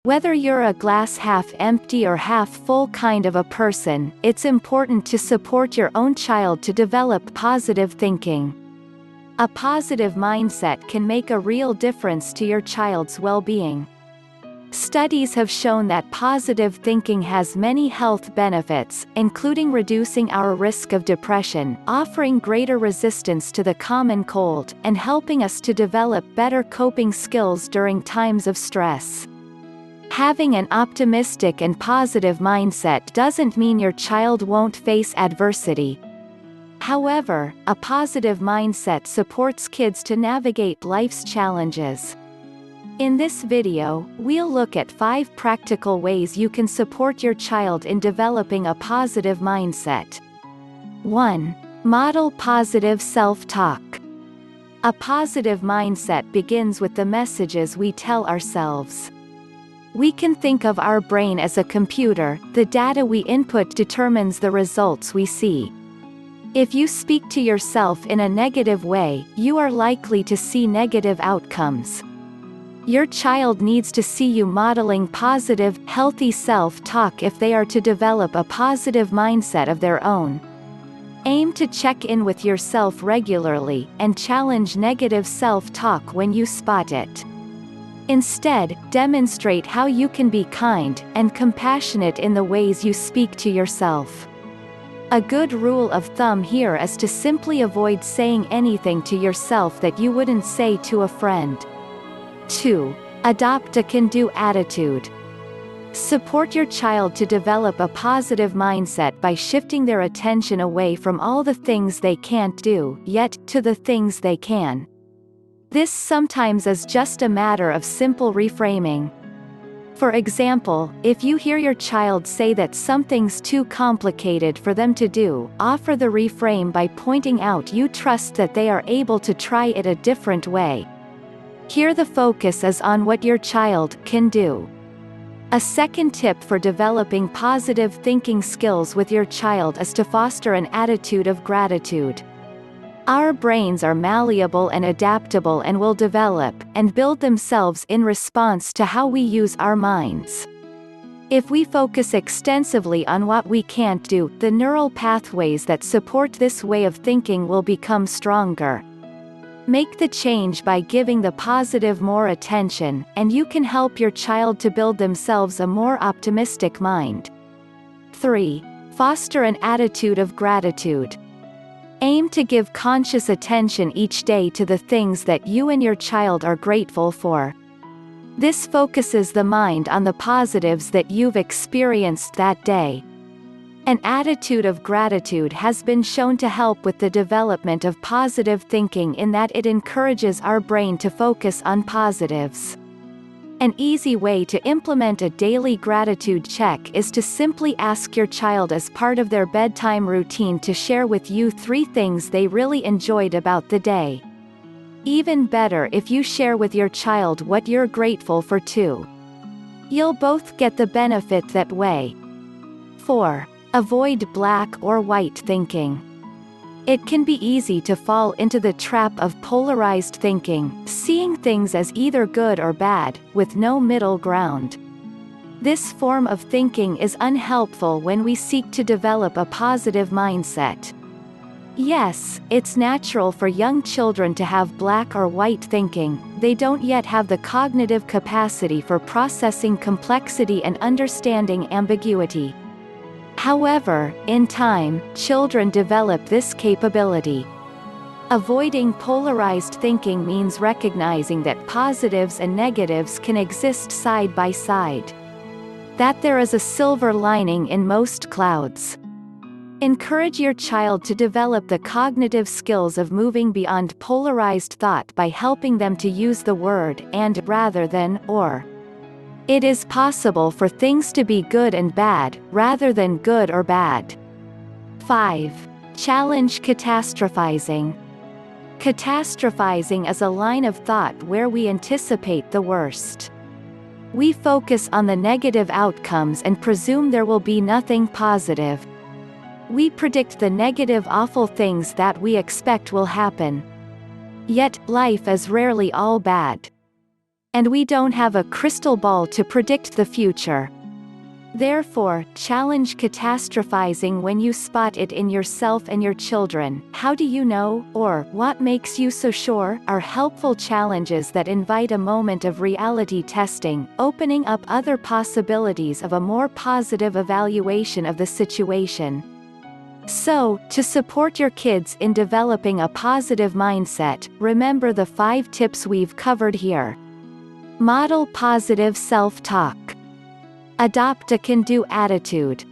Whether you're a glass half empty or half full kind of a person, it's important to support your own child to develop positive thinking. A positive mindset can make a real difference to your child's well-being. Studies have shown that positive thinking has many health benefits, including reducing our risk of depression, offering greater resistance to the common cold, and helping us to develop better coping skills during times of stress. Having an optimistic and positive mindset doesn't mean your child won't face adversity. However, a positive mindset supports kids to navigate life's challenges. In this video, we'll look at 5 practical ways you can support your child in developing a positive mindset. 1. Model positive self-talk. A positive mindset begins with the messages we tell ourselves. We can think of our brain as a computer. The data we input determines the results we see. If you speak to yourself in a negative way, you are likely to see negative outcomes. Your child needs to see you modeling positive, healthy self-talk if they are to develop a positive mindset of their own. Aim to check in with yourself regularly, and challenge negative self-talk when you spot it. Instead, demonstrate how you can be kind and compassionate in the ways you speak to yourself. A good rule of thumb here is to simply avoid saying anything to yourself that you wouldn't say to a friend. 2. Adopt a can-do attitude. Support your child to develop a positive mindset by shifting their attention away from all the things they can't do, yet, to the things they can. This sometimes is just a matter of simple reframing. For example, if you hear your child say that something's too complicated for them to do, offer the reframe by pointing out you trust that they are able to try it a different way. Here the focus is on what your child can do. A second tip for developing positive thinking skills with your child is to foster an attitude of gratitude. Our brains are malleable and adaptable and will develop and build themselves in response to how we use our minds. If we focus extensively on what we can't do, the neural pathways that support this way of thinking will become stronger. Make the change by giving the positive more attention, and you can help your child to build themselves a more optimistic mind. 3. Foster an attitude of gratitude. Aim to give conscious attention each day to the things that you and your child are grateful for. This focuses the mind on the positives that you've experienced that day. An attitude of gratitude has been shown to help with the development of positive thinking in that it encourages our brain to focus on positives. An easy way to implement a daily gratitude check is to simply ask your child as part of their bedtime routine to share with you 3 things they really enjoyed about the day. Even better if you share with your child what you're grateful for too. You'll both get the benefit that way. 4. Avoid black or white thinking. It can be easy to fall into the trap of polarized thinking, seeing things as either good or bad, with no middle ground. This form of thinking is unhelpful when we seek to develop a positive mindset. Yes, it's natural for young children to have black or white thinking. They don't yet have the cognitive capacity for processing complexity and understanding ambiguity. However, in time, children develop this capability. Avoiding polarized thinking means recognizing that positives and negatives can exist side by side. That there is a silver lining in most clouds. Encourage your child to develop the cognitive skills of moving beyond polarized thought by helping them to use the word "and" rather than "or." It is possible for things to be good and bad, rather than good or bad. 5. Challenge catastrophizing. Catastrophizing is a line of thought where we anticipate the worst. We focus on the negative outcomes and presume there will be nothing positive. We predict the negative awful things that we expect will happen. Yet, life is rarely all bad. and we don't have a crystal ball to predict the future. Therefore, challenge catastrophizing when you spot it in yourself and your children. How do you know, or what makes you so sure, are helpful challenges that invite a moment of reality testing, opening up other possibilities of a more positive evaluation of the situation. So, to support your kids in developing a positive mindset, remember the 5 tips we've covered here. Model positive self-talk. Adopt a can-do attitude.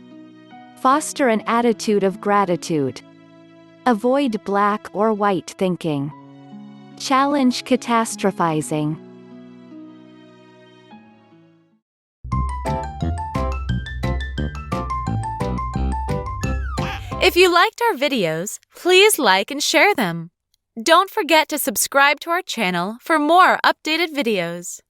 Foster an attitude of gratitude. Avoid black or white thinking. Challenge catastrophizing. If you liked our videos, please like and share them. Don't forget to subscribe to our channel for more updated videos.